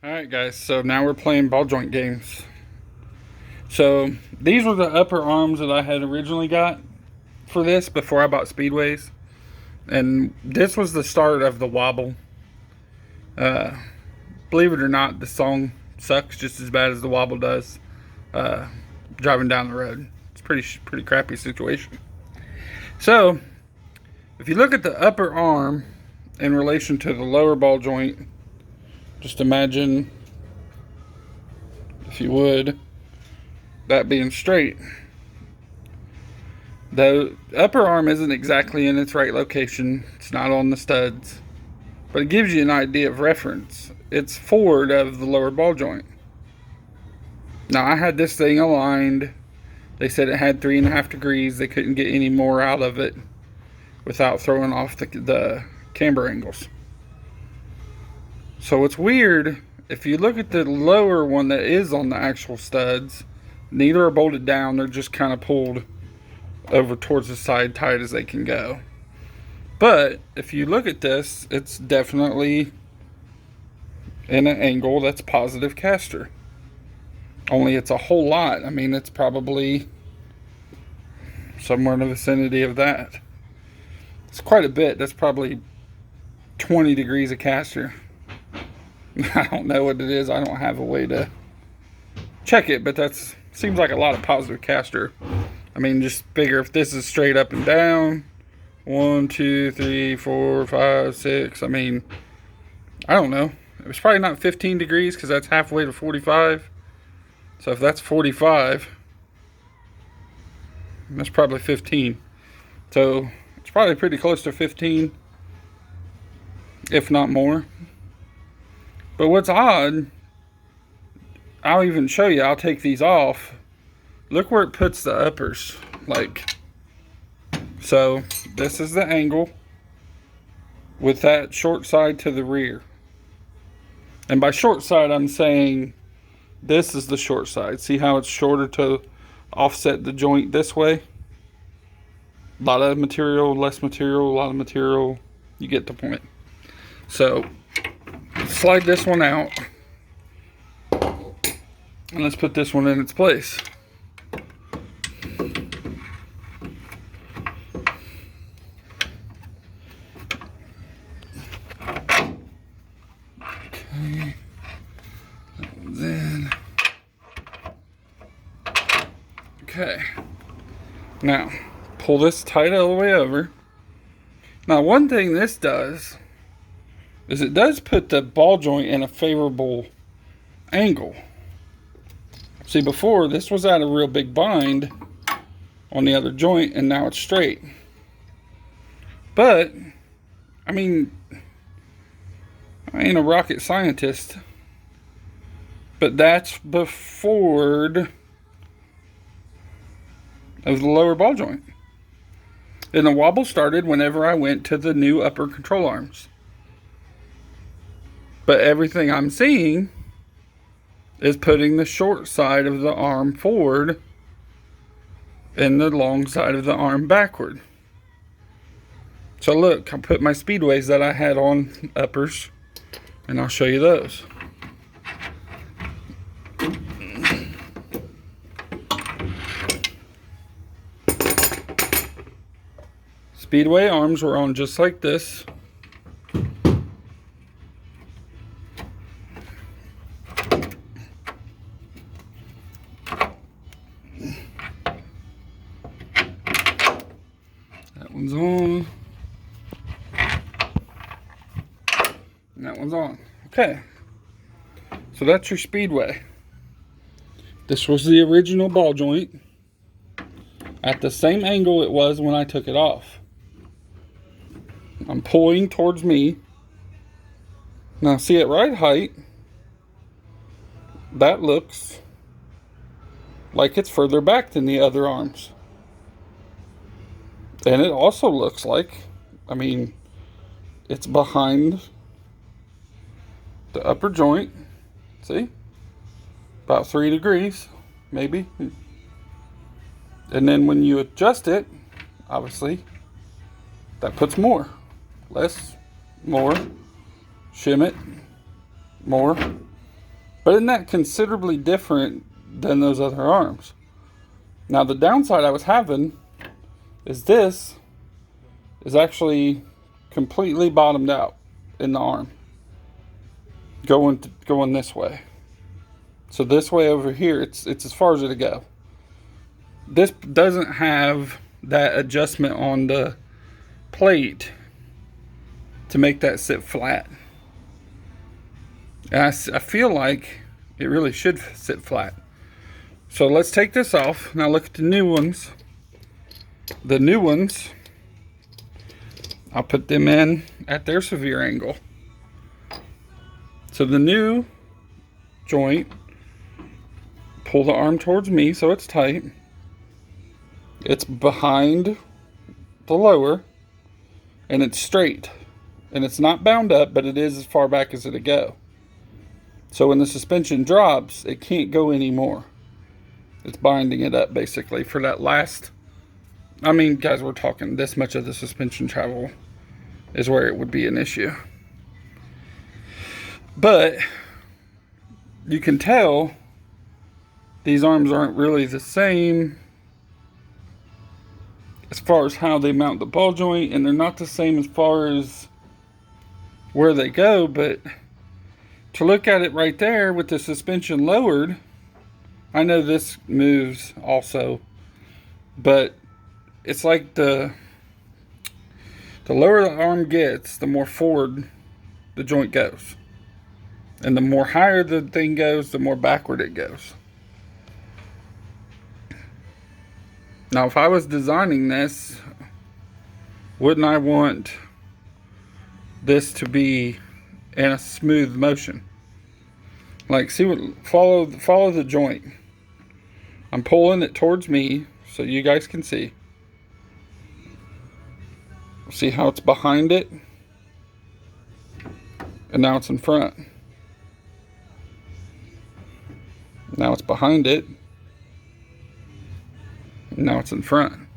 Alright guys, so now we're playing ball joint games. So these were the upper arms that I had originally got for this before I bought Speedways. And this was the start of the wobble. Believe it or not, the song sucks just as bad as the wobble does driving down the road. It's pretty crappy situation. So if you look at the upper arm in relation to the lower ball joint, just imagine, if you would, that being straight. The upper arm isn't exactly in its right location. It's not on the studs, but it gives you an idea of reference. It's forward of the lower ball joint. Now I had this thing aligned. They said it had 3.5 degrees. They couldn't get any more out of it without throwing off the camber angles. So it's weird. If you look at the lower one that is on the actual studs, neither are bolted down. They're just kind of pulled over towards the side, tight as they can go. But if you look at this, it's definitely in an angle that's positive caster. Only it's a whole lot. I mean, it's probably somewhere in the vicinity of that. It's quite a bit. That's probably 20 degrees of caster. I don't know what it is. I don't have a way to check it, but that's seems like a lot of positive caster. I mean, just figure if this is straight up and down, 1, 2, 3, 4, 5, 6. I mean, I don't know. It was probably not 15 degrees because that's halfway to 45. So if that's 45, that's probably 15. So it's probably pretty close to 15, if not more. But what's odd, I'll even show you. I'll take these off. Look where it puts the uppers. Like, so this is the angle with that short side to the rear. And by short side, I'm saying this is the short side. See how it's shorter to offset the joint this way? A lot of material, less material, a lot of material. You get the point. So slide this one out. And let's put this one in its place. Okay. That one's in. Okay. Now, pull this tight all the way over. Now, one thing this does is it does put the ball joint in a favorable angle. See, before this was at a real big bind on the other joint, and now it's straight. But I mean, I ain't a rocket scientist, but that's before of the lower ball joint. And the wobble started whenever I went to the new upper control arms. But everything I'm seeing is putting the short side of the arm forward and the long side of the arm backward. So look, I put my Speedways that I had on uppers, and I'll show you those. Speedway arms were on just like this. That one's on. And that one's on. Okay. So that's your Speedway. This was the original ball joint at the same angle it was when I took it off. I'm pulling towards me. Now see at right height, that looks like it's further back than the other arms. And it also looks like, I mean, it's behind the upper joint. See? About 3 degrees, maybe. And then when you adjust it, obviously, that puts more. Less, more, shim it, more. But isn't that considerably different than those other arms? Now the downside I was having is this is actually completely bottomed out in the arm. Going this way. So this way over here, it's as far as it'll go. This doesn't have that adjustment on the plate to make that sit flat. And I feel like it really should sit flat. So let's take this off. Now look at the new ones. The new ones, I'll put them in at their severe angle. So the new joint, pull the arm towards me so it's tight. It's behind the lower, and it's straight. And it's not bound up, but it is as far back as it'll go. So when the suspension drops, it can't go anymore. It's binding it up basically for that last, I mean, guys, we're talking this much of the suspension travel is where it would be an issue. But you can tell these arms aren't really the same as far as how they mount the ball joint, and they're not the same as far as where they go. But to look at it right there with the suspension lowered, I know this moves also, but it's like the lower the arm gets, the more forward the joint goes. And the more higher the thing goes, the more backward it goes. Now, if I was designing this, wouldn't I want this to be in a smooth motion? Like, see what, follow the joint. I'm pulling it towards me so you guys can see. See how it's behind it? And now it's in front. Now it's behind it. And now it's in front.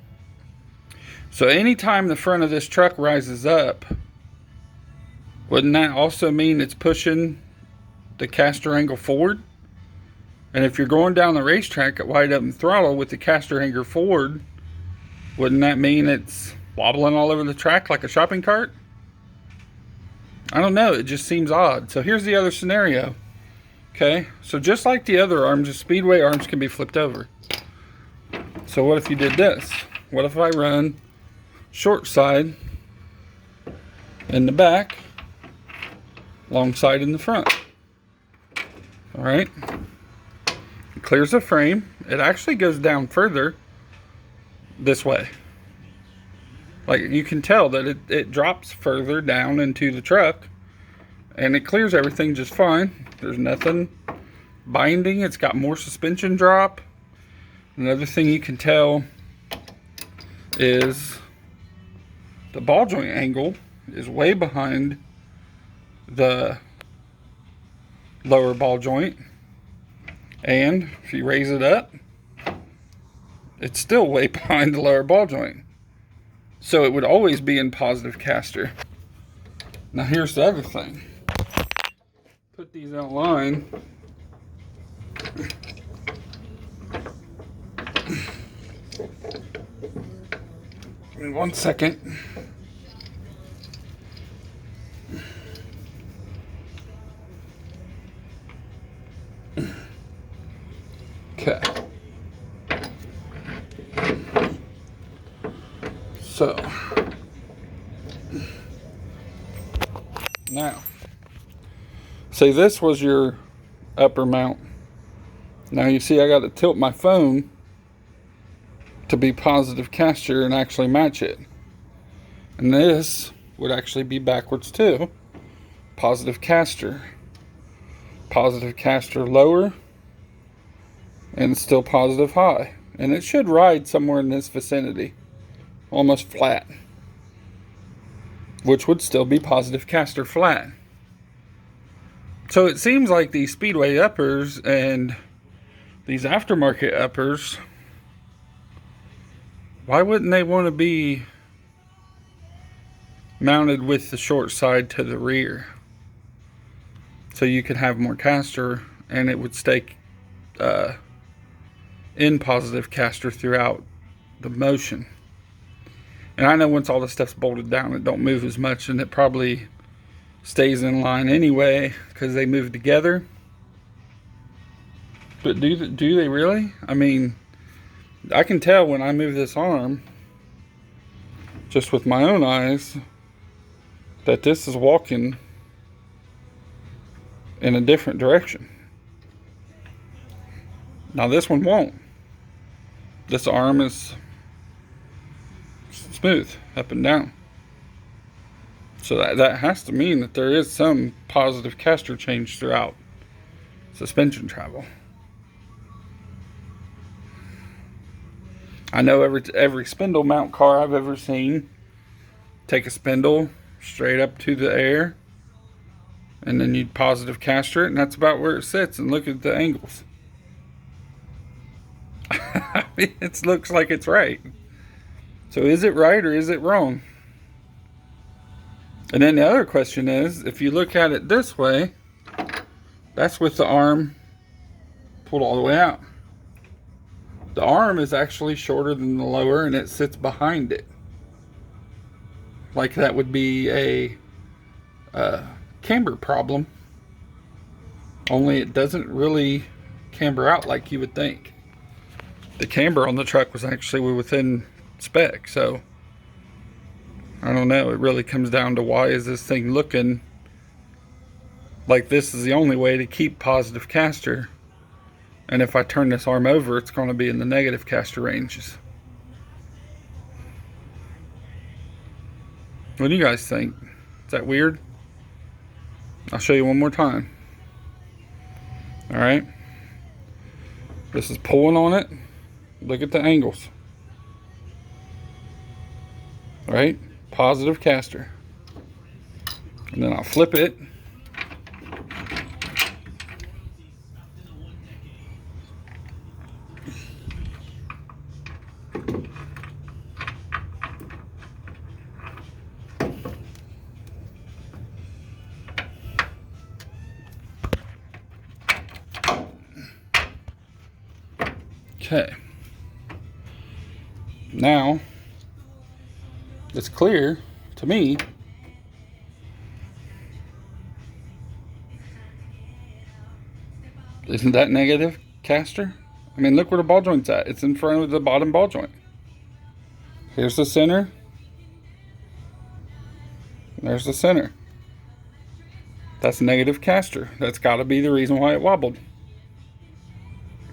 So anytime the front of this truck rises up, wouldn't that also mean it's pushing the caster angle forward? And if you're going down the racetrack at wide open throttle with the caster angle forward, wouldn't that mean it's wobbling all over the track like a shopping cart? I don't know, it just seems odd. So here's the other scenario. Okay, so just like the other arms, the Speedway arms can be flipped over. So what if you did this? What if I run short side in the back, long side in the front? All right, it clears the frame. It actually goes down further this way. Like, you can tell that it drops further down into the truck, and it clears everything just fine. There's nothing binding. It's got more suspension drop. Another thing you can tell is the ball joint angle is way behind the lower ball joint. And if you raise it up, it's still way behind the lower ball joint. So it would always be in positive caster. Now here's the other thing. Put these out line. Give me 1 second. Okay. So now, say this was your upper mount. Now you see I got to tilt my phone to be positive caster and actually match it. And this would actually be backwards too. Positive caster lower, and still positive high. And it should ride somewhere in this vicinity, almost flat, which would still be positive caster flat. So it seems like these Speedway uppers and these aftermarket uppers, why wouldn't they want to be mounted with the short side to the rear so you could have more caster and it would stay in positive caster throughout the motion. And I know once all the stuff's bolted down, it don't move as much, and it probably stays in line anyway because they move together. But do they really? I mean, I can tell when I move this arm, just with my own eyes, that this is walking in a different direction. Now this one won't. This arm is smooth up and down. So that has to mean that there is some positive caster change throughout suspension travel. I know every spindle mount car I've ever seen take a spindle straight up to the air, and then you'd positive caster it, and that's about where it sits. And look at the angles. I mean, it looks like it's right. So is it right or is it wrong? And then the other question is, if you look at it this way, that's with the arm pulled all the way out. The arm is actually shorter than the lower, and it sits behind it. Like that would be a camber problem. Only it doesn't really camber out like you would think. The camber on the truck was actually within spec, so I don't know. It really comes down to, why is this thing looking like this is the only way to keep positive caster, and if I turn this arm over, it's going to be in the negative caster ranges. What do you guys think? Is that weird? I'll show you one more time. Alright. This is pulling on it. Look at the angles. Right? Positive caster. And then I'll flip it. Okay. Now, it's clear to me isn't that negative caster? I mean, look where the ball joint's at. It's in front of the bottom ball joint. Here's the center. There's the center. That's negative caster. That's got to be the reason why it wobbled.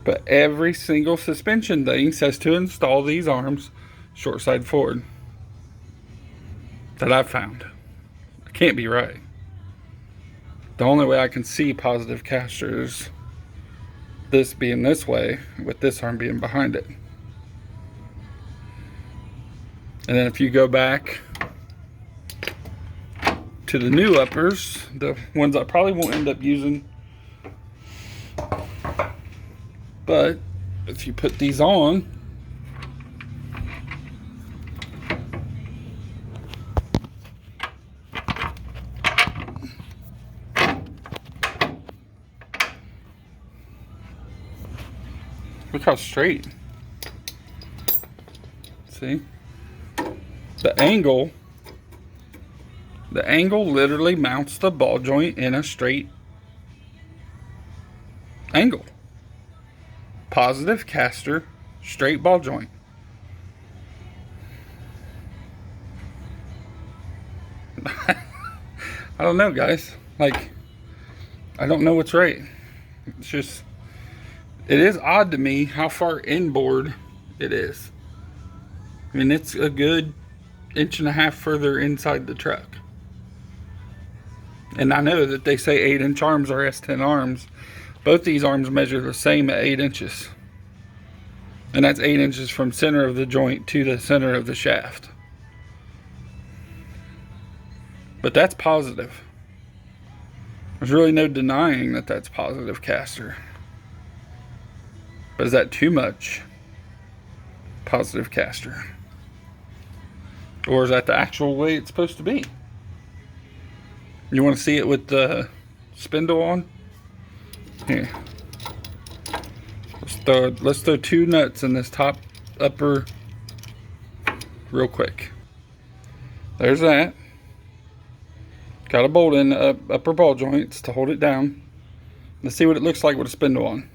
But every single suspension thing says to install these arms short side forward that I've found. It can't be right. The only way I can see positive caster is this being this way, with this arm being behind it. And then if you go back to the new uppers, the ones I probably won't end up using, but if you put these on, look how straight. See? The angle literally mounts the ball joint in a straight angle. Positive caster, straight ball joint. I don't know, guys. Like, I don't know what's right. It's just, it is odd to me how far inboard it is. I mean, it's a good 1.5 inches further inside the truck. And I know that they say 8-inch arms are S10 arms. Both these arms measure the same at 8 inches. And that's 8 inches from center of the joint to the center of the shaft. But that's positive. There's really no denying that that's positive caster. But is that too much positive caster? Or is that the actual way it's supposed to be? You want to see it with the spindle on? Here. Let's throw 2 nuts in this top upper real quick. There's that. Got a bolt in the upper ball joints to hold it down. Let's see what it looks like with a spindle on.